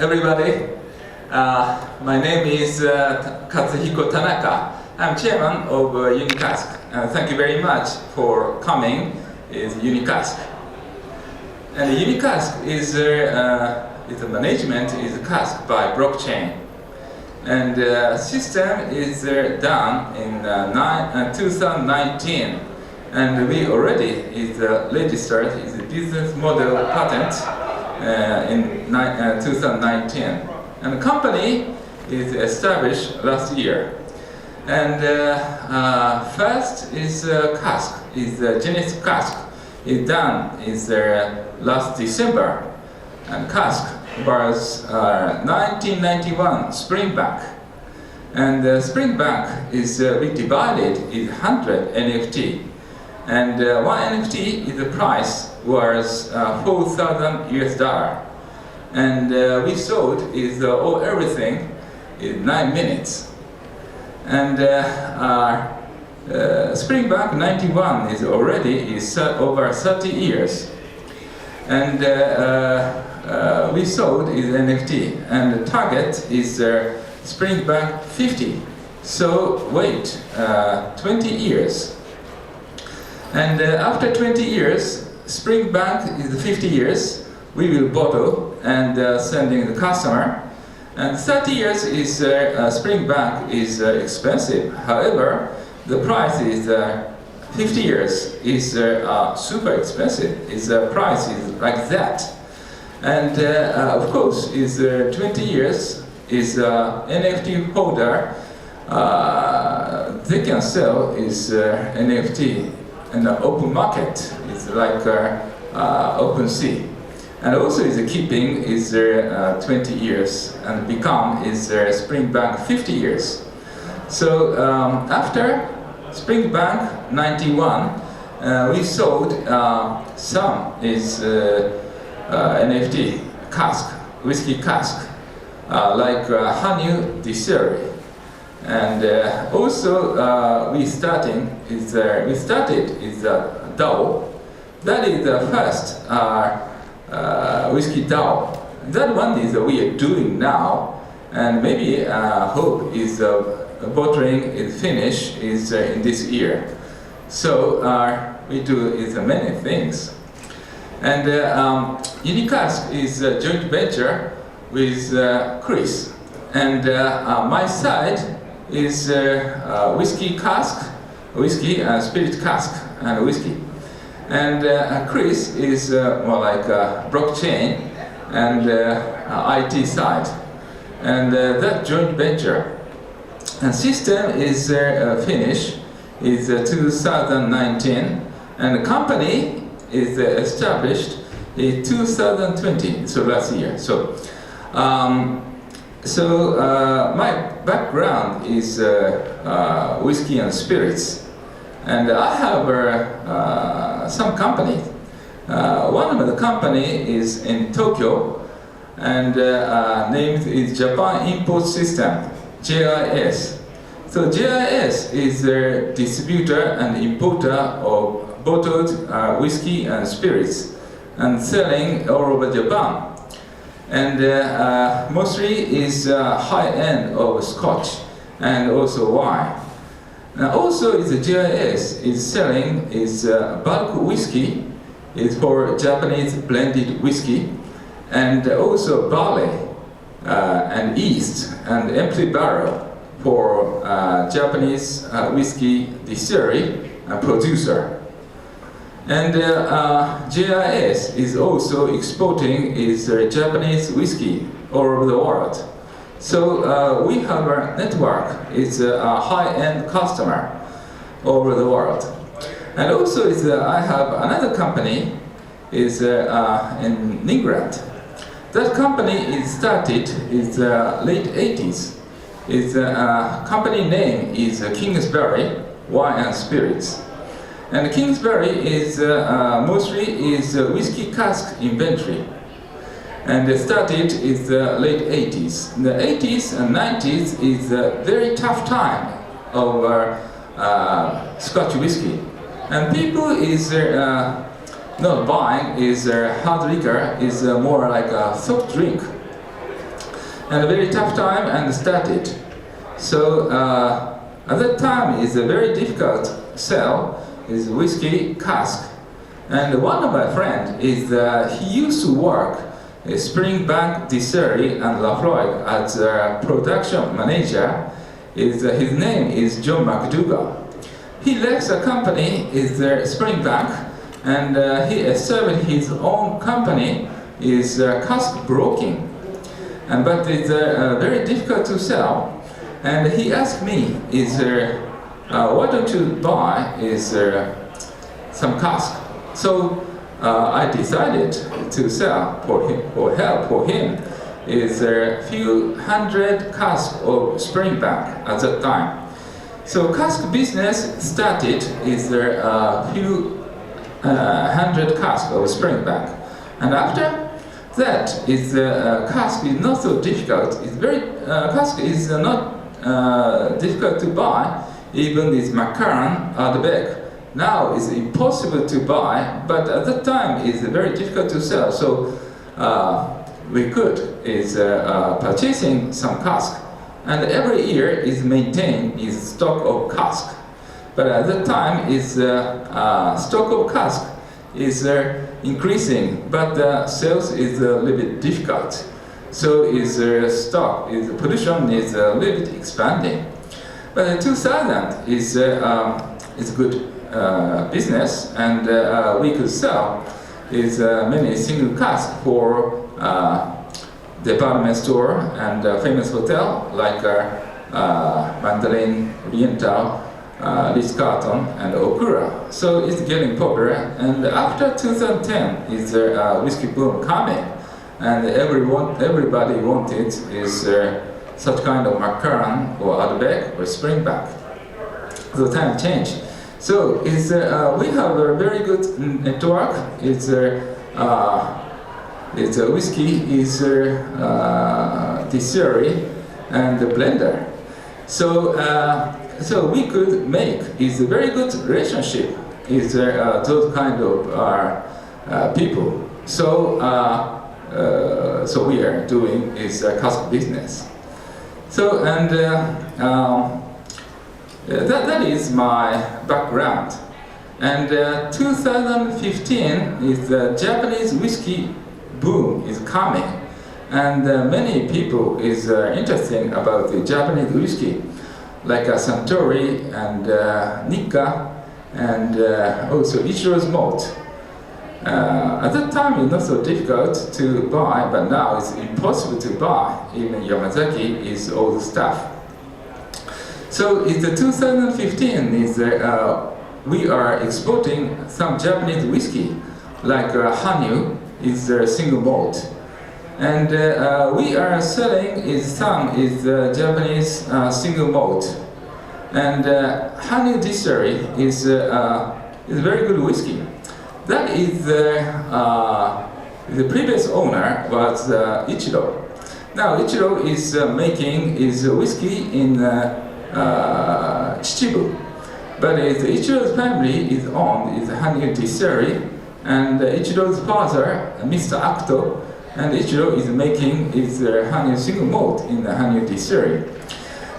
everybody. My name is Katsuhiko Tanaka. I'm chairman of Unicask. Thank you very much for coming. Is Unicask. And Unicask is the management is cask by blockchain. And system is done in 2019. And we already is registered is a business model patent in 2019. And the company is established last year. And first is cask, is Genesis cask. Is done is last December. And cask was 1991 Spring Bank. And Springbank is we divided in 100 NFT. And one NFT is the price was 4,000 US dollar. And we sold is everything in 9 minutes. And Springbank 91 is already over 30 years. And we sold is NFT. And the target is Springbank 50. So wait 20 years. And after 20 years, Springbank is 50 years. We will bottle and sending the customer. And 30 years is Springbank is expensive. However, the price is 50 years is super expensive. Is price is like that. And of course, is 20 years is NFT holder. They can sell is NFT in the open market. It's like open sea. And also is keeping is 20 years and become is Springbank 50 years. So after Springbank 91, we sold some is NFT cask, whiskey cask, like Hanyu Distillery. And also we started is DAO. That is the first whiskey DAO. That one is we are doing now, and maybe hope is bottling is finished is in this year. So we do is many things. And Unicask is a joint venture with Chris. And my side is whiskey cask, whiskey and spirit cask and whiskey. And Chris is more like blockchain and IT side. And that joint venture and system is finished is 2019, and the company is established in 2020, so last year. So my background is whiskey and spirits, and I have some companies. One of the company is in Tokyo, and named is Japan Import System, JIS. So JIS is a distributor and importer of bottled whiskey and spirits, and selling all over Japan. And mostly is high end of Scotch and also wine. Also, is the GIS is selling is bulk whiskey is for Japanese blended whiskey, and also barley and yeast and empty barrel for Japanese whiskey distillery and producer. And GIS is also exporting is Japanese whiskey all over the world. So we have a network, it's a high-end customer all over the world. And also is I have another company is in England. That company is started is late 80s. Its company name is Kingsbury Wine and Spirits. And Kingsbury is mostly is whiskey cask inventory. And it started in the late 80s. In the 80s and 90s is a very tough time of Scotch whiskey. And people is not buying is hard liquor, is more like a soft drink. and a very tough time and started. So at that time it's a very difficult sell is whiskey cask. And one of my friends is he used to work at Springbank Distillery and Lafroig as a production manager. His name is John McDougall. He left the company is Springbank, and he established his own company is cask broking. But it's very difficult to sell. And he asked me, why don't you buy some cask? So I decided to sell for him, or help for him, is a few hundred casks of Springbank at that time. So cask business started is a few hundred casks of Springbank, and after that is cask is not so difficult. It's very cask is not difficult to buy. Even this Macallan at the back now is impossible to buy, but at that time it's very difficult to sell. So we could is purchasing some cask, and every year is maintained is stock of cask. But at that time is stock of cask is increasing, but the sales is a little bit difficult. So is stock is production is a little bit expanding. But in 2000 is good business, and we could sell is many single casks for department store and famous hotel like Mandarin, Oriental, Ritz-Carlton, and Okura. So it's getting popular. And after 2010 is whiskey boom coming, and everybody wanted is such kind of Macallan or Ardbeg or Springbank. The time changed. So we have a very good network. It's a whiskey is distillery and a blender. So we could make is a very good relationship is those kind of people. So we are doing is cask business. So and that is my background. And 2015 is the Japanese whiskey boom is coming, and many people is interested about the Japanese whiskey, like Suntory and Nikka, and also Ichiro's malt. At that time it's not so difficult to buy, but now it's impossible to buy. Even Yamazaki is all the stuff. So it's 2015 is we are exporting some Japanese whiskey, like Hanyu is single malt, and we are selling is some is Japanese single malt, and Hanyu Distillery is very good whiskey. That is the previous owner was Ichiro. Now Ichiro is making is whiskey in Chichibu, but Ichiro's family is owned is Hanyu Distillery, and Ichiro's father, Mr. Akto, and Ichiro is making is Hanyu single malt in the Hanyu Distillery,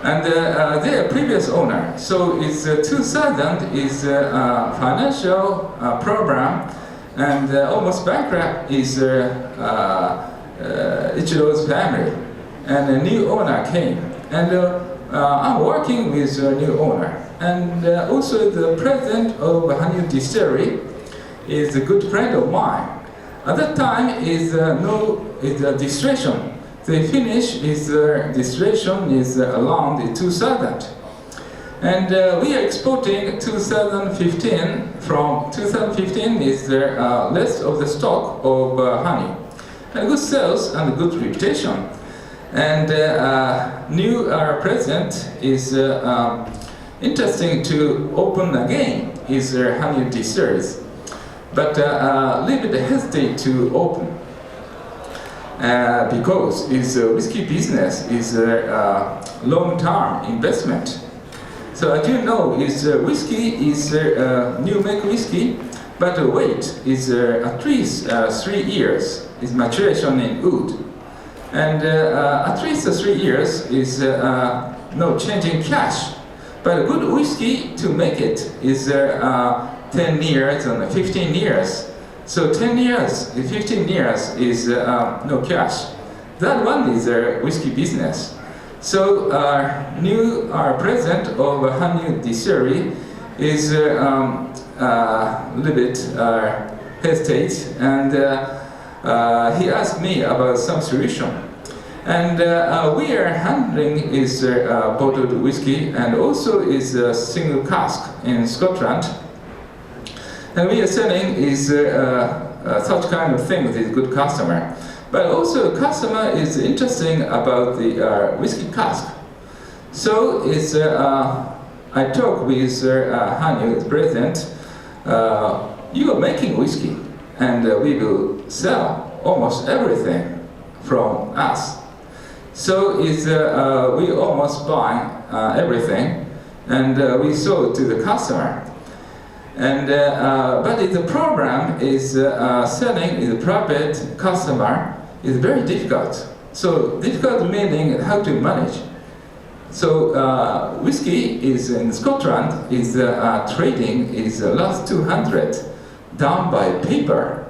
and their previous owner. So it's 2000 is financial program, and almost bankrupt is Ichiro's family, and a new owner came, and I'm working with a new owner, and also the president of Hanyu Distillery is a good friend of mine. At that time is distillation. They finish is distillation is around 2000, and we are exporting 2015. From 2015 is the list of the stock of honey, and good sales and good reputation. And new president is interesting to open again is Hanyu Distilleries, but a little bit hesitate to open because is whiskey business is a long-term investment. So as you know, is whiskey is new make whiskey, but wait is at least 3 years is maturation in wood. And at least 3 years is no changing cash. But a good whiskey to make it is 10 years and 15 years. So 10 years, 15 years is no cash. That one is a whiskey business. So new president of Hanyu Distillery is a little bit hesitate, and he asked me about some solution. And we are handling is bottled whiskey and also is a single cask in Scotland. And we are selling is such kind of thing with a good customer. But also customer is interesting about the whiskey cask. So it's I talk with Hanyu, the president, you are making whiskey and we will sell almost everything from us. So it's, we almost buy everything and we sold to the customer. And, but the problem is selling is a private customer is very difficult. So difficult meaning how to manage. So whiskey is in Scotland is trading is last 200 down by paper.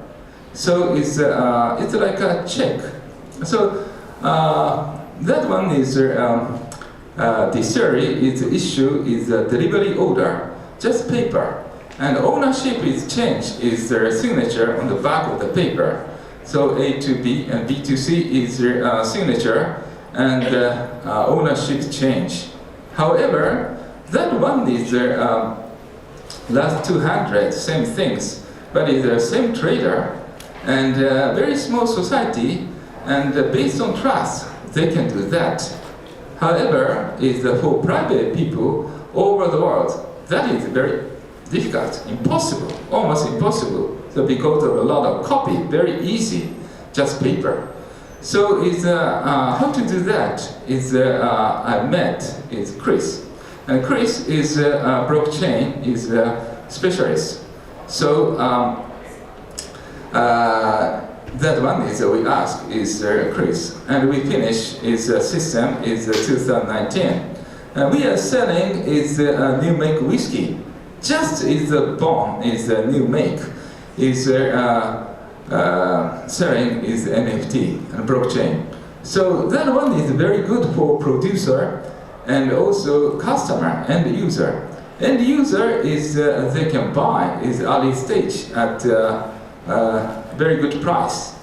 So it's like a check. So that one is distillery is issue is a delivery order, just paper. And ownership is changed is their signature on the back of the paper. So A to B and B to C is their signature and ownership change. However, that one is their last 200 same things, but it's the same trader and very small society, and based on trust they can do that. However, is for private people all over the world, that is very difficult, impossible, almost impossible. So because of a lot of copy, very easy, just paper. So it's how to do that is I met is Chris, and Chris is a blockchain is a specialist. So that one is we ask is Chris, and we finish is system is 2019, and we are selling is new make whiskey. Just is the bomb is a new make is selling is NFT and blockchain. So that one is very good for producer and also customer and user. End user is they can buy is early stage at very good price,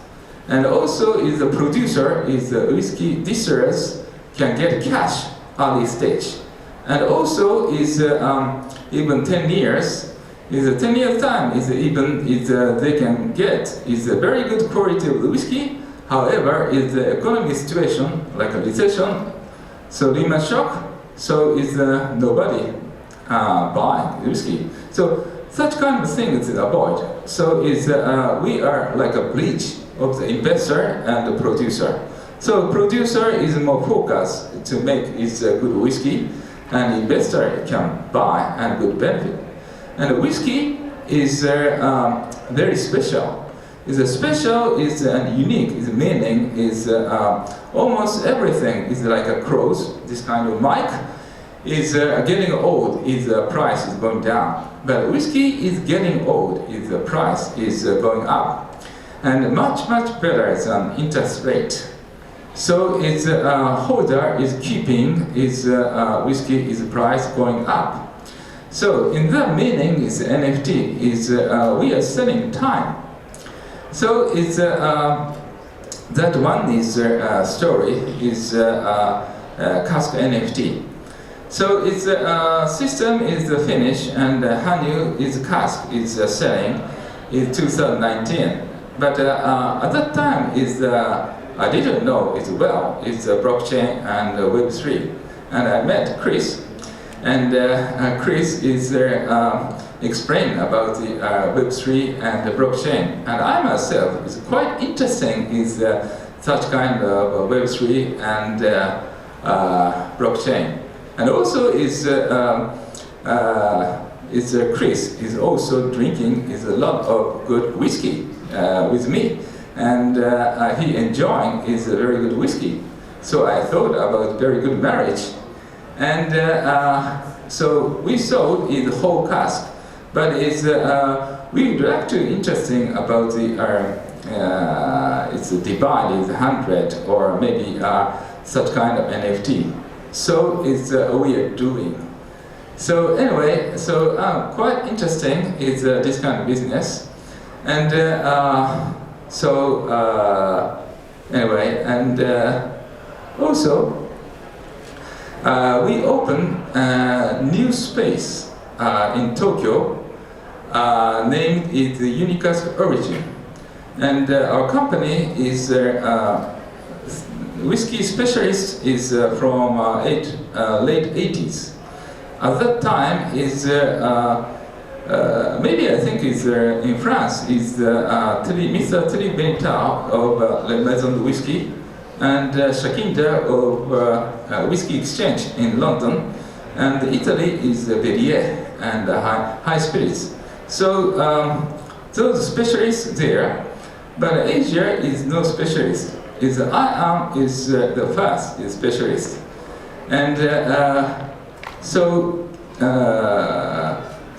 and also is the producer is the whiskey distillers can get cash early stage, and also is even 10 years. Is a 10 years time is even is they can get is a very good quality of the whiskey. However, is the economic situation like a recession, so Lehman shock, so is nobody buying whiskey. So such kind of thing is avoid. So is we are like a bridge of the investor and the producer. So producer is more focused to make is a good whiskey, and investor can buy and good benefit. And whiskey is very special. Is a special is unique. Is meaning is almost everything is like a clothes. This kind of mic is getting old. Is price is going down. But whiskey is getting old. Is the price is going up, and much better than interest rate. So it's holder is keeping is whiskey is price going up. So in that meaning is NFT is we are selling time. So it's that one is story is cask NFT. So its system is finished, and Hanyu is cask is selling in 2019. But at that time is I didn't know it well. It's blockchain and Web3, and I met Chris. And Chris is explain about the Web3 and the blockchain. And I myself is quite interesting is such kind of Web3 and blockchain. And also is Chris is also drinking is a lot of good whiskey with me. and he enjoying is a very good whiskey. So I thought about very good marriage, and so we sold the whole cask. But it's we would like to interesting about the it's divided 100 or maybe such kind of NFT. So it's we are doing. So anyway, so quite interesting is this kind of business, and anyway, and also we open a new space in Tokyo, named it the Unicask Origin, and our company is whiskey specialist is from late 80s. At that time is maybe I think is in France is Mr.TT Benitard of La Maison de Whisky, and Shakinda of Whisky Exchange in London, and Italy is Verrier and high spirits. So those specialists there, but Asia is no specialist. Is I am is the first specialist, and so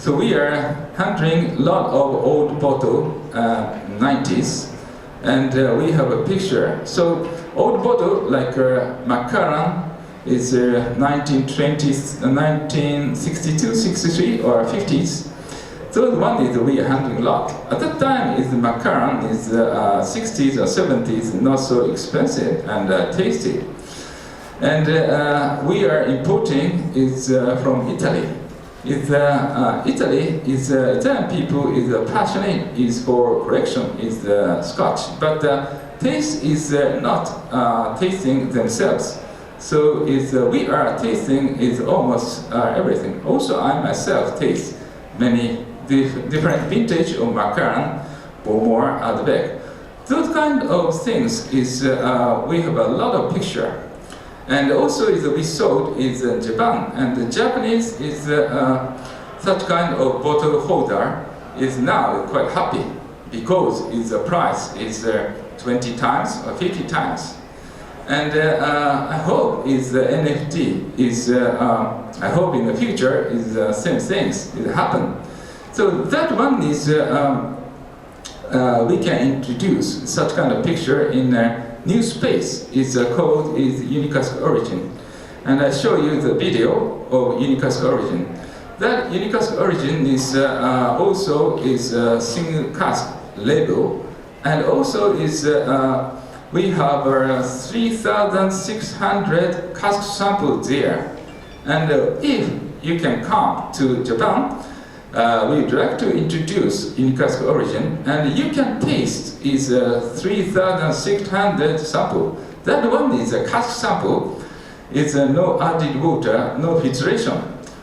we are handling a lot of old bottle 90s, and we have a picture. So old bottle like Macallan is 1920s, 1962, 63 or 50s. So the one is we are handling a lot. At that time, is the Macallan is 60s or 70s, not so expensive and tasty. And we are importing is from Italy. It's Italy is Italian people is passionate is for correction is Scotch, but taste is not tasting themselves. So is we are tasting is almost everything. Also, I myself taste many different vintage of Macallan or more at the back. Those kind of things is we have a lot of picture, and also is we sold is Japan, and the Japanese is such kind of bottle holder is now quite happy because its price is 20 times or 50 times. And I hope is NFT is I hope in the future is same things will happen. So that one is we can introduce such kind of picture in a new space. It's called is Unicask Origin, and I show you the video of Unicask Origin. That Unicask Origin is also is a single cask label, and also is we have 3,600 cask samples there. And if you can come to Japan, we would like to introduce Unicask Origin, and you can taste is 3,600 sample. That one is a cask sample. It's no added water, no filtration.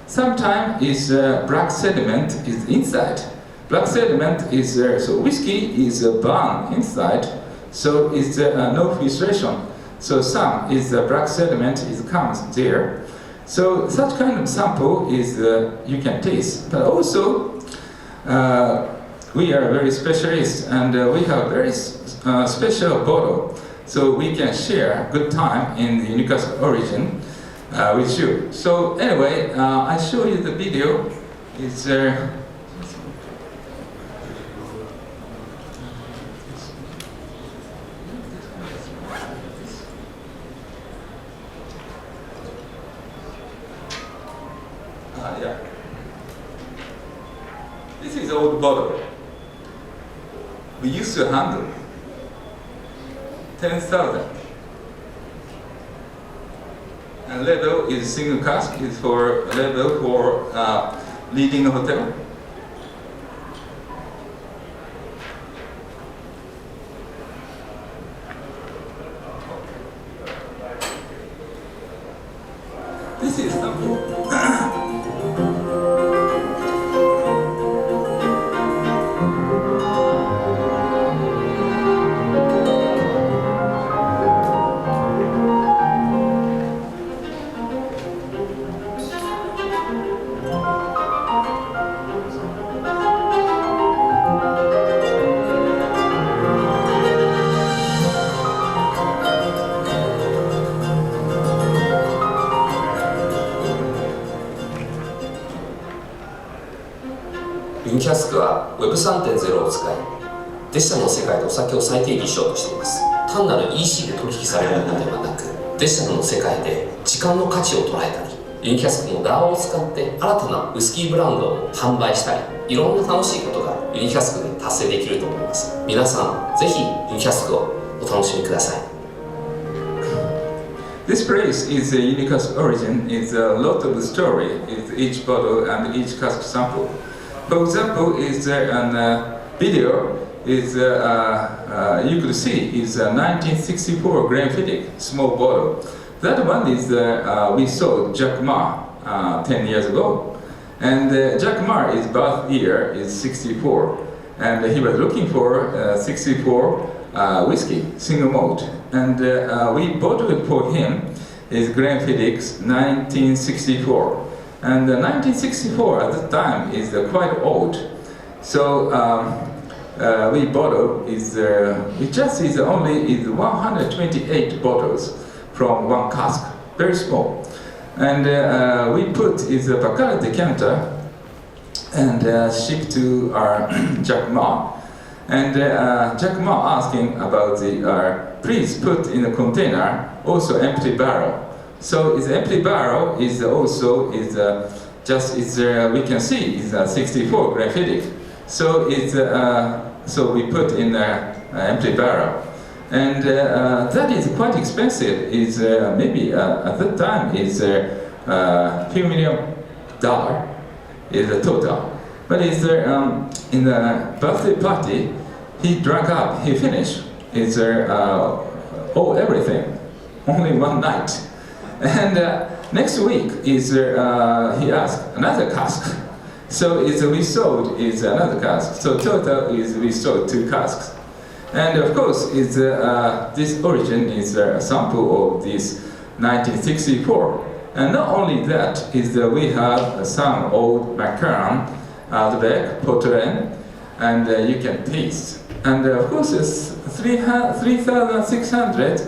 Sometimes is black sediment is inside. Black sediment is so whiskey is burned inside, so it's no filtration. So some is black sediment is comes there. So such kind of sample is you can taste, but also we are very specialist, and we have very special bottle, so we can share good time in the Unicask Origin with you. So anyway, I show you the video. It's yeah. This is old bottle. We used to handle 10,000. And level is single cask is for level for leading a hotel. This is sample. Web3.0 を使い、デジタルの世界でお酒を再定義しようとしています。単なる EC で取引されるものではなく、デジタルの世界で時間の価値を捉えたり、ユニキャスクの DAO を使って新たなウイスキーブランドを販売したり、いろんな楽しいことがユニキャスクで達成できると思います。皆さんぜひユニキャスクをお楽しみください。This place is a unique cask origin. It's a lot of the story. It's each bottle and each cask sample. For example, is there a video? Is you could see is a 1964 Glenfiddich small bottle. That one is we sold Jack Ma 10 years ago, and Jack Ma's birth year is 64, and he was looking for 64 whiskey, single malt, and we bought it for him is Glenfiddich's 1964, and 1964 at the time is quite old, so we bottle is it just is only is 128 bottles from one cask, very small, and we put is a Bacardi decanter and shipped to our Jack Ma. And Jack Ma asking about the please put in a container also empty barrel. So is empty barrel is also is just is we can see is 64 Glenfiddich. So it's so we put in empty barrel, and that is quite expensive. Is maybe at that time is $few million is the total. But is in the birthday party, he drank up, he finished. It's everything, only one night. And next week is he asked another cask. So we sold is another cask. So total is we sold 2 casks. And of course, is this origin is a sample of this 1964. And not only that, is we have some old Macron, Ardbeg, Portland, and you can taste. And of course, it's 3,600.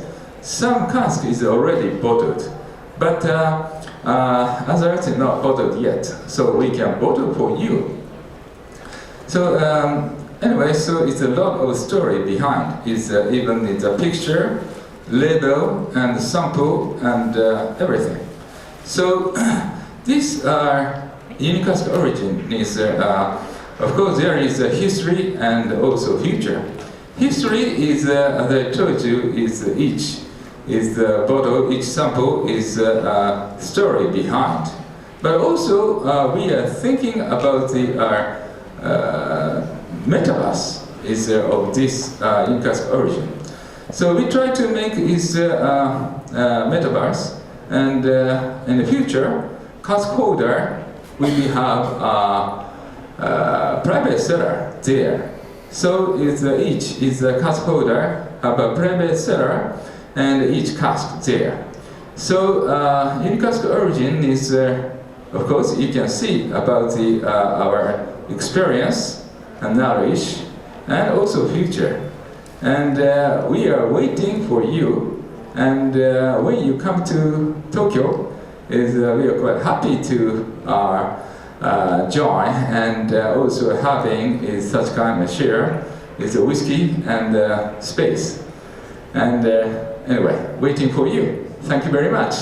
Some cask is already bottled, but others are not bottled yet. So we can bottle for you. So anyway, so it's a lot of story behind. It's even it's a picture, label, and sample, and everything. So this unique cask origin is, of course, there is a history and also future. History is, as I told you, is each is the bottle, each sample is a story behind. But also, we are thinking about the metaverse is of this unique cask origin. So we try to make this metaverse. And in the future, cask holder will have a private cellar there. So it's each is a cask holder have a private cellar and each cask there. So unique cask origin is, of course, you can see about the our experience and knowledge and also future. And we are waiting for you. And when you come to Tokyo, we are quite happy to join and also having is such kind of share is a whiskey and space. And anyway, waiting for you. Thank you very much.